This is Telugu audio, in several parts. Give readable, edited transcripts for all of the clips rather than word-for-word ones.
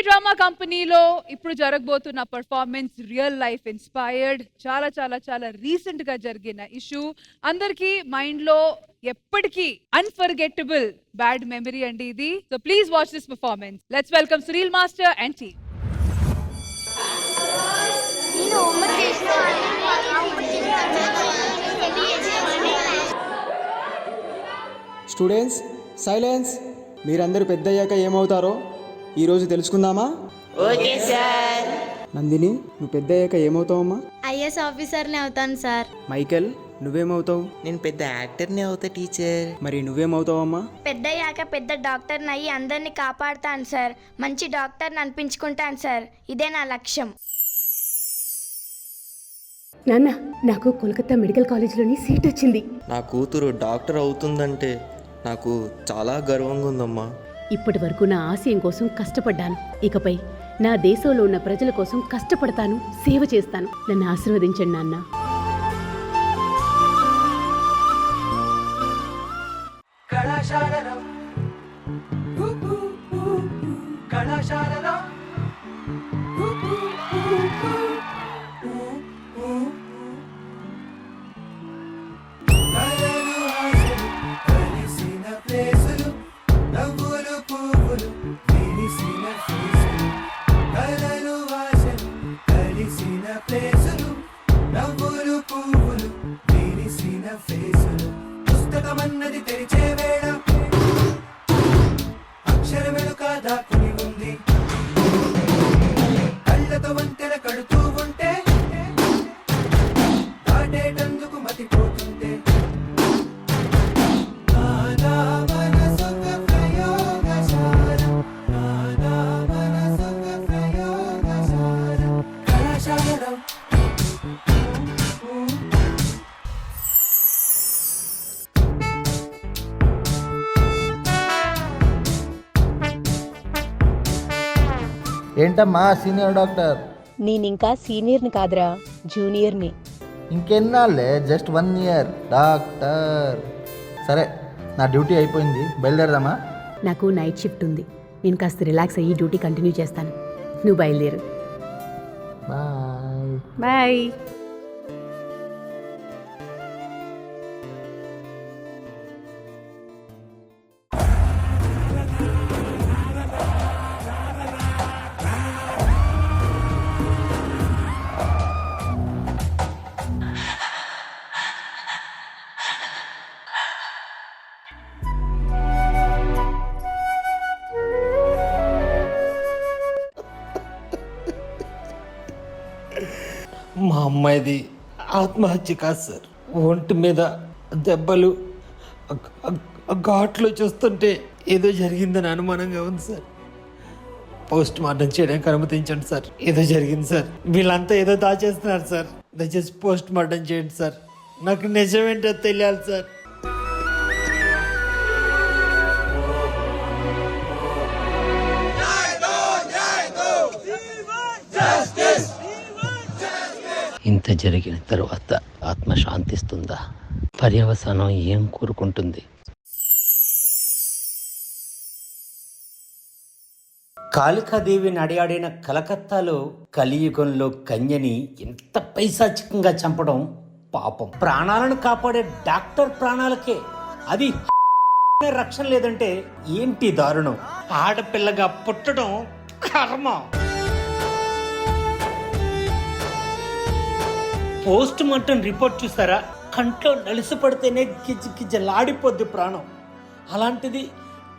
డ్రామా కంపెనీలో ఇప్పుడు జరగబోతున్న పర్ఫార్మెన్స్ రియల్ లైఫ్ ఇన్స్పైర్డ్, చాలా చాలా చాలా రీసెంట్ గా జరిగిన ఇష్యూ, అందరికి మైండ్ లో ఎప్పటికీ అన్ఫర్గెట్టబుల్ బ్యాడ్ మెమరీ అండి ఇది. So please watch this performance. Let's welcome Sunil master and team. Students silence. మీరందరూ పెద్దయ్యాక ఏమవుతారో ఈరోజు తెలుసుకుందామా? Okay sir. నందిని, నువ్వు పెద్దయ్యాక ఏమవుతావమ్మా? ఐఎస్ ఆఫీసర్ని అవుతాను సార్. మైకేల్, నువ్వేమవుతావు? నేను పెద్ద యాక్టర్ని అవుతా టీచర్. మరి నువ్వేమవుతావమ్మా? పెద్దయ్యాక పెద్ద డాక్టర్ని అయ్యి అందరినీ కాపాడుతాను సార్. మంచి డాక్టర్ని అనిపించుకుంటాను సార్. ఇదే నా లక్ష్యం. నాన్న, నాకు కోల్కతా మెడికల్ కాలేజ్లోని సీట్ వచ్చింది. నా కూతురు డాక్టర్ అవుతుందంటే నాకు చాలా గర్వంగా ఉందమ్మా. ఇప్పటి వరకు నా ఆశయం కోసం కష్టపడ్డాను. ఇకపై నా దేశంలో ఉన్న ప్రజల కోసం కష్టపడతాను, సేవ చేస్తాను. నన్ను ఆశీర్వదించండి నాన్న. పుస్తకమన్నది తెరిచే వేళ అక్షరమెలు కాదా కొని ఉంది. కళ్ళతో వంతెన కడుతూ ఉంటే దాటేటందుకు మతిపోతుంటే నానా మనసుక ప్రయోగశాల, నానా మనసుక ప్రయోగశాల కళాశాల. ఏంటమ్మా సీనియర్ డాక్టర్? నేనింకా సీనియర్ని కాదురా, జూనియర్ని. ఇంకెన్నాళ్ళే, జస్ట్ 1 year డాక్టర్. సరే, నా డ్యూటీ అయిపోయింది, బయలుదేరదామా? నాకు నైట్ షిఫ్ట్ ఉంది. నేను కాస్త రిలాక్స్ అయ్యి డ్యూటీ కంటిన్యూ చేస్తాను. నువ్వు బయలుదేరు. బాయ్. బాయ్. మా అమ్మాయిది ఆత్మహత్య కాదు సార్. ఒంటి మీద దెబ్బలు, ఘాట్లు చూస్తుంటే ఏదో జరిగిందని అనుమానంగా ఉంది సార్. పోస్ట్ మార్టం చేయడానికి అనుమతించండి సార్. ఏదో జరిగింది సార్. వీళ్ళంతా ఏదో దాచేస్తున్నారు సార్. దయచేసి పోస్ట్ మార్టం చేయండి సార్. నాకు నిజమేంటో తెలియాలి సార్. ఇంత జరిగిన తరువాత ఆత్మ శాంతిస్తుందా? పర్యవసానం ఏం కోరుకుంటుంది? కాళికాదేవి నడియాడిన కలకత్తాలో కలియుగంలో కన్యని ఎంత పైశాచికంగా చంపడం పాపం. ప్రాణాలను కాపాడే డాక్టర్ ప్రాణాలకే అది రక్షణ లేదంటే ఏంటి దారుణం? ఆడపిల్లగా పుట్టడం కర్మ. పోస్ట్ మార్టం రిపోర్ట్ చూసారా? కంట్లో నలిసి పడితేనే గిజ్జిగిజ్జలాడిపోద్ది ప్రాణం. అలాంటిది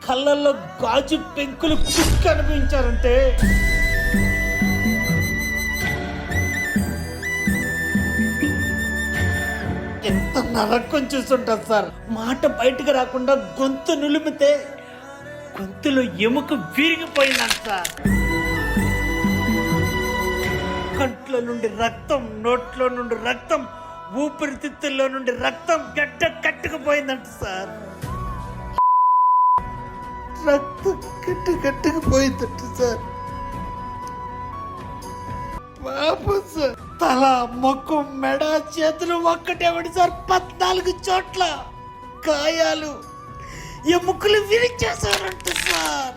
కళ్ళల్లో గాజు పెంకులు కనిపించారంటే ఎంత నరకం చూస్తుంటారు సార్. మాట బయటకు రాకుండా గొంతు నులిమితే గొంతులో ఎముక విరిగిపోయిందంట సార్. కంట్లో నుండి రక్తం, నోట్లో నుండి రక్తం, ఊపిరితిత్తుల్లో నుండి రక్తం గడ్డ కట్టుకుపోయిందంట సార్. రక్తం కట్టుకుపోయిందంట సార్. పాపం సార్. తల, ముఖం, మెడ, చేతులు ఒక్కటేమిటి సార్ 14 చోట్ల గాయాలు, ఎముకలు విరిచేశారంట సార్.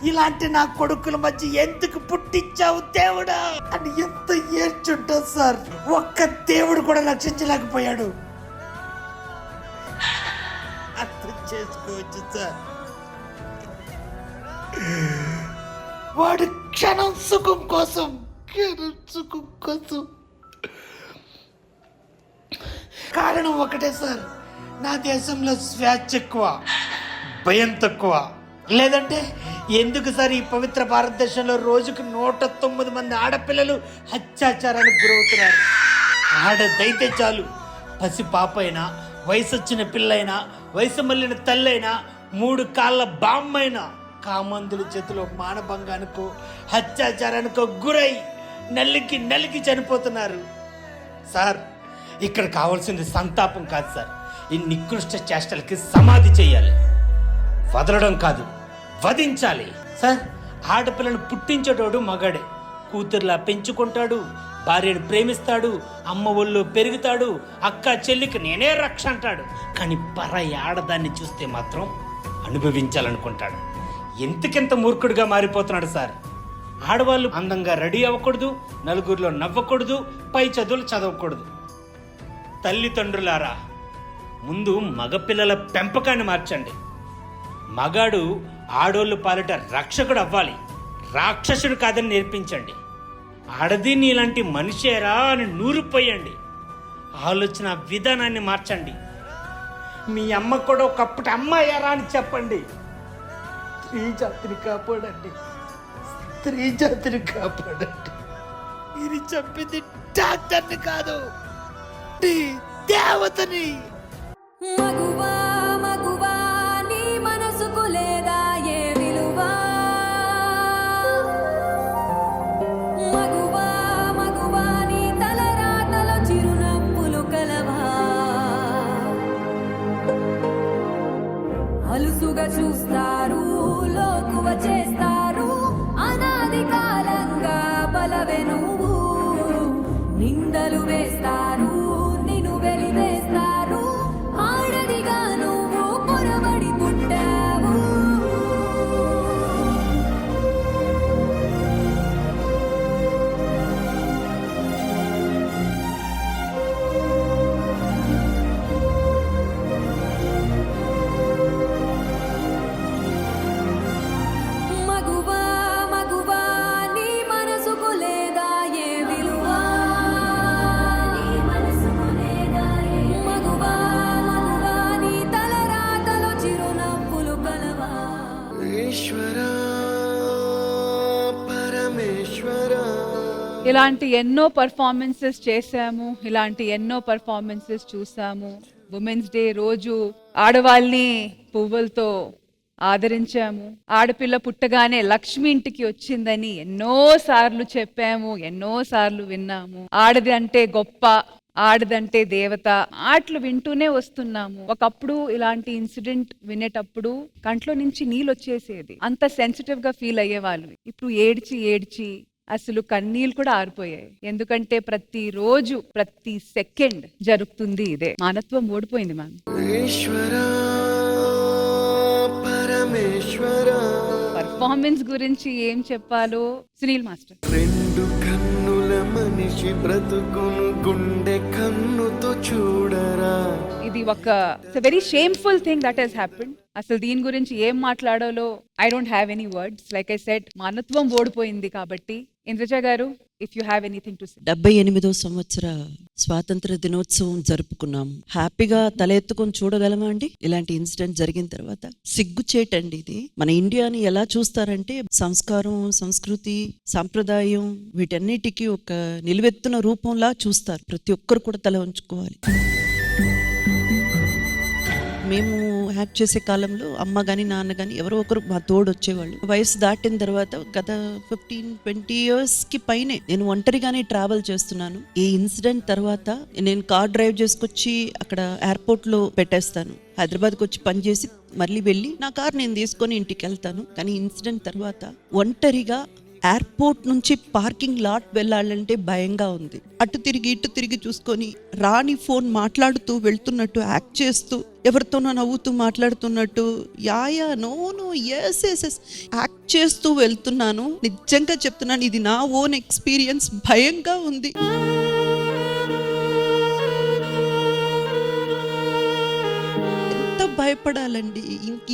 ఇలాంటి నా కొడుకుల మధ్య ఎందుకు పుట్టించావు దేవుడా అని ఎంత ఏడ్చుంటుంది సార్. ఒక్క దేవుడు కూడా రక్షించలేకపోయాడు. అర్థం చేసుకోవచ్చు సార్. వాడు క్షణం సుఖం కోసం కారణం ఒకటే సార్, నా దేశంలో స్వేచ్ఛ ఎక్కువ, భయం తక్కువ. లేదంటే ఎందుకు సార్ ఈ పవిత్ర భారతదేశంలో రోజుకు 109 మంది ఆడపిల్లలు అత్యాచారానికి గురవుతున్నారు? ఆడదైతే చాలు, పసి పాప అయినా, వయసు వచ్చిన పిల్లైనా, వయసు మళ్ళిన తల్లైనా, 3 కాళ్ళ బామ్మైనా కామందుల చేతిలో మానభంగానికో అత్యాచారానికో గురై నలికి చనిపోతున్నారు. సార్, ఇక్కడ కావాల్సింది సంతాపం కాదు సార్, ఈ నికృష్ట చేష్టలకి సమాధి చేయాలి. వదలడం కాదు, వధించాలి. సార్, ఆడపిల్లను పుట్టించేటోడు మగాడే. కూతుర్లా పెంచుకుంటాడు, భార్యను ప్రేమిస్తాడు, అమ్మ ఒళ్ళు పెరుగుతాడు, అక్క చెల్లికి నేనే రక్ష అంటాడు. కానీ పరాయి ఆడదాన్ని చూస్తే మాత్రం అనుభవించాలనుకుంటాడు. ఎంతకెంత మూర్ఖుడిగా మారిపోతున్నాడు సార్. ఆడవాళ్ళు అందంగా రెడీ అవ్వకూడదు, నలుగురిలో నవ్వకూడదు, పై చదువులు చదవకూడదు. తల్లిదండ్రులారా, ముందు మగపిల్లల పెంపకాన్ని మార్చండి. మగాడు ఆడోళ్ళు పాలిట రక్షకుడు అవ్వాలి, రాక్షసుడు కాదని నేర్పించండి. ఆడది నీలాంటి మనిషేరా అని నూరిపోయండి. ఆలోచన విధానాన్ని మార్చండి. మీ అమ్మ కూడా ఒకప్పటి అమ్మాయారా అని చెప్పండి. స్త్రీ జాతిని కాపాడండి, స్త్రీ జాతిని కాపాడండి. మీరు చెప్పింది డాక్టర్ని కాదు, దేవతని. మగువా మగువా నీ మనసుకు లేదా ఏ విలువా? మగువా మగువా నీ తలరాతల చిరునవ్వులు కలవా? అలుసుగా చూస్తారు, లోకువ చేస్తారు, అనాది కాలంగా బలవే నువ్వు. నిందలు వేస్తారు, నిన్ను వెలివేస్తారు, ఆడదిగా నువ్వు పొరబడి పుట్టావు. మగువా మగువా నీ మనసుకు లేదా ఏ విలువా? మగువా మగువా నీ తలరాతలో చిరునవ్వులు కలవా? ఈశ్వరా పరమేశ్వరా. ఇలాంటి ఎన్నో పర్ఫార్మెన్సెస్ చేశాము, ఇలాంటి ఎన్నో పర్ఫార్మెన్సెస్ చూసాము. ఉమెన్స్ డే రోజు ఆడవాళ్ళని పువ్వులతో ఆదరించాము. ఆడపిల్ల పుట్టగానే లక్ష్మి ఇంటికి వచ్చిందని ఎన్నో సార్లు చెప్పాము, ఎన్నో సార్లు విన్నాము. ఆడది అంటే గొప్ప, ఆడదంటే దేవత ఆటలు వింటూనే వస్తున్నాము. ఒకప్పుడు ఇలాంటి ఇన్సిడెంట్ వినేటప్పుడు కంట్లో నుంచి నీళ్ళు వచ్చేసేది, అంత సెన్సిటివ్ గా ఫీల్ అయ్యేవాళ్ళు. ఇప్పుడు ఏడ్చి అసలు కన్నీళ్ళు కూడా ఆరిపోయాయి. ఎందుకంటే ప్రతి రోజు ప్రతి సెకండ్ జరుగుతుంది ఇదే. మానత్వం ఓడిపోయింది మ్యామ్. ఈశ్వరా పరమేశ్వరా. పర్ఫార్మెన్స్ గురించి ఏం చెప్పాలో సునీల్ మాస్టర్. రెండు కన్నుల మనిషి బ్రతుకును గుండె కన్నుతో చూడరా. ఇది ఒక very shameful thing that he's happened. అసలు దీని గురించి ఏం మాట్లాడాలో I don't have any words. Like I said, మానత్వం ఓడిపోయింది. కాబట్టి Indraja garu, if you have anything to say. 78వ సంవత్సర స్వాతంత్ర దినోత్సవం జరుపుకున్నాం. హ్యాపీగా తల ఎత్తుకొని చూడగలమా అండి? ఇలాంటి ఇన్సిడెంట్ జరిగిన తర్వాత సిగ్గుచేటండి ఇది. మన ఇండియాని ఎలా చూస్తారంటే సంస్కారం, సంస్కృతి, సాంప్రదాయం వీటన్నిటికీ ఒక నిలువెత్తున రూపంలా చూస్తారు. ప్రతి ఒక్కరు కూడా తల ఉంచుకోవాలి. మేము యాక్ట్ చేసే కాలంలో అమ్మ కానీ నాన్న కానీ ఎవరో ఒకరు మా తోడు వచ్చేవాళ్ళు. వయసు దాటిన తర్వాత గత 15-20 ఇయర్స్కి పైనే నేను ఒంటరిగానే ట్రావెల్ చేస్తున్నాను. ఈ ఇన్సిడెంట్ తర్వాత నేను కార్ డ్రైవ్ చేసుకొచ్చి అక్కడ ఎయిర్పోర్ట్లో పెట్టేస్తాను. హైదరాబాద్కి వచ్చి పనిచేసి మళ్ళీ వెళ్ళి నా కార్ నేను తీసుకొని ఇంటికి వెళ్తాను. కానీ ఇన్సిడెంట్ తర్వాత ఒంటరిగా ఎయిర్పోర్ట్ నుంచి పార్కింగ్ లాట్ వెళ్ళాలంటే భయంగా ఉంది. అటు తిరిగి ఇటు తిరిగి చూసుకొని రాని ఫోన్ మాట్లాడుతూ వెళ్తున్నట్టు యాక్ట్ చేస్తూ ఎవరితోనో నవ్వుతూ మాట్లాడుతున్నట్టు యాయా నో ఎస్ యాక్ట్ చేస్తూ వెళ్తున్నాను. నిజంగా చెప్తున్నాను, ఇది నా ఓన్ ఎక్స్పీరియన్స్. భయంగా ఉంది. భయపడాలండి,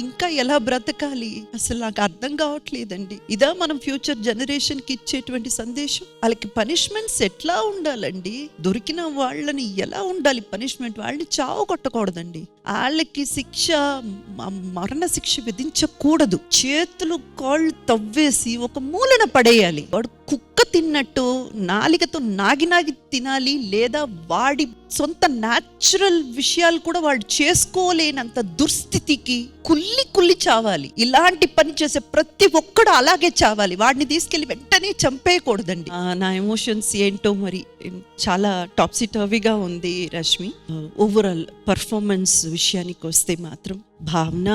ఇంకా ఎలా బ్రతకాలి అసలు నాకు అర్థం కావట్లేదండి. ఇదా మనం ఫ్యూచర్ జనరేషన్ కి ఇచ్చేటువంటి సందేశం? వాళ్ళకి పనిష్మెంట్స్ ఎట్లా ఉండాలండి? దొరికిన వాళ్ళని ఎలా ఉండాలి పనిష్మెంట్? వాళ్ళని చావు కొట్టకూడదండి, వాళ్ళకి శిక్ష మరణ శిక్ష విధించకూడదు. చేతులు కాళ్ళు తవ్వేసి ఒక మూలన పడేయాలి. వాడు కుక్క తిన్నట్టు నాలికతో నాగి తినాలి, లేదా వాడి సొంత న్యాచురల్ విషయాలు కూడా వాడు చేసుకోలేనంత దుస్థితికి కుల్లి చావాలి. ఇలాంటి పని చేసే ప్రతి ఒక్కడు అలాగే చావాలి. వాడిని తీసుకెళ్లి వెంటనే చంపేయకూడదండి. నా ఎమోషన్స్ ఏంటో మరి చాలా టాప్సీ టర్వీగా ఉంది రష్మి. ఓవరాల్ పర్ఫార్మెన్స్ విషయానికి వస్తే మాత్రం భావన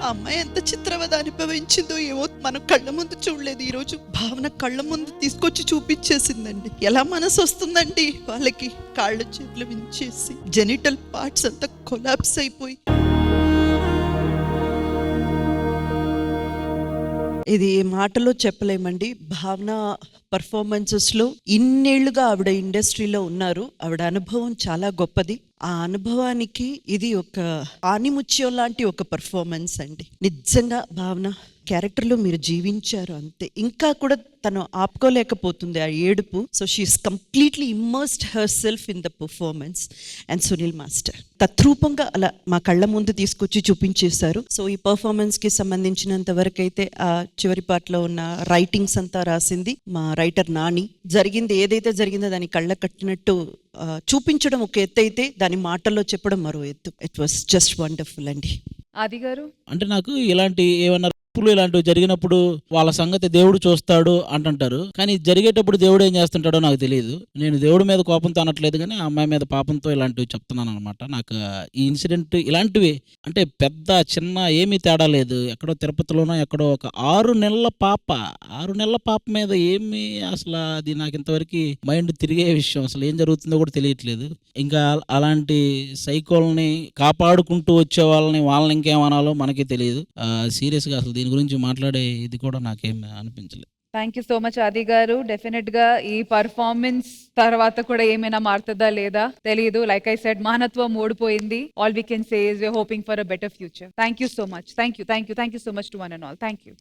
అమ్మాయి ఎంత చిత్రవద అనుభవించిందో ఏమో మనం కళ్ళ ముందు చూడలేదు. ఈ రోజు భావన కళ్ళ ముందు తీసుకొచ్చి చూపించేసిందండి. ఎలా మనసు వస్తుందండి వాళ్ళకి? కాళ్ళు చేతులు వించేసి జెనిటల్ పార్ట్స్ అంతా కొలాప్స్ అయిపోయి. ఇది మాటలో చెప్పలేమండి. భావన పర్ఫార్మెన్సెస్లో ఇన్నేళ్లుగా ఆవిడ ఇండస్ట్రీలో ఉన్నారు. ఆవిడ అనుభవం చాలా గొప్పది. ఆ అనుభవానికి ఇది ఒక ఆనిముత్యం లాంటి ఒక పర్ఫార్మెన్స్ అండి. నిజంగా భావన క్యారెక్టర్లో మీరు జీవించారు అంతే. ఇంకా కూడా తను ఆపుకోలేకపోతుంది ఆ ఏడుపు. So she's completely immersed herself in the performance. And Sunil master తత్రూపంగా అలా మా కళ్ళ ముందు తీసుకొచ్చి చూపించేశారు. సో ఈ పర్ఫార్మెన్స్కి సంబంధించినంత వరకు అయితే ఆ చివరి పాటలో ఉన్న రైటింగ్స్ అంతా రాసింది మా రైటర్ నాని. జరిగింది ఏదైతే జరిగిందో దాన్ని కళ్ళ కట్టినట్టు చూపించడం ఒక ఎత్తు అయితే దాని మాటల్లో చెప్పడం మరో ఎత్తు. ఇట్ వాస్ జస్ట్ వండర్ఫుల్ అండి. ఆది గారు, అంటే నాకు ఇలాంటి ఏమన్నా ఇలాంటివి జరిగినప్పుడు వాళ్ళ సంగతి దేవుడు చూస్తాడు అంటుంటారు, కానీ జరిగేటప్పుడు దేవుడు ఏం చేస్తుంటాడో నాకు తెలియదు. నేను దేవుడి మీద కోపంతో అనట్లేదు, కానీ ఆ అమ్మాయి మీద పాపంతో ఇలాంటివి చెప్తున్నాను అనమాట. నాకు ఈ ఇన్సిడెంట్ ఇలాంటివి అంటే పెద్ద చిన్న ఏమీ తేడా లేదు. ఎక్కడో తిరుపతిలోనో ఎక్కడో ఒక 6 నెలల పాప మీద ఏమి అసలు అది నాకు ఇంతవరకు మైండ్ తిరిగే విషయం. అసలు ఏం జరుగుతుందో కూడా తెలియట్లేదు. ఇంకా అలాంటి సైకోల్ని కాపాడుకుంటూ వచ్చే వాళ్ళని ఇంకేమనాలో మనకి తెలియదు. సీరియస్గా అసలు దీని గురించి మాట్లాడే ఇది కూడా నాకేం అనిపించలేదు. థ్యాంక్ యూ సో మచ్ ఆది గారు. డెఫినెట్ గా ఈ పర్ఫార్మెన్స్ తర్వాత కూడా ఏమైనా మారుతుందా లేదా తెలియదు. లైక్ ఐ సెడ్, మానత్వం ఓడిపోయింది. All we can say is we are hoping for a better future. Thank you so much. Thank you so much to one and all. Thank you.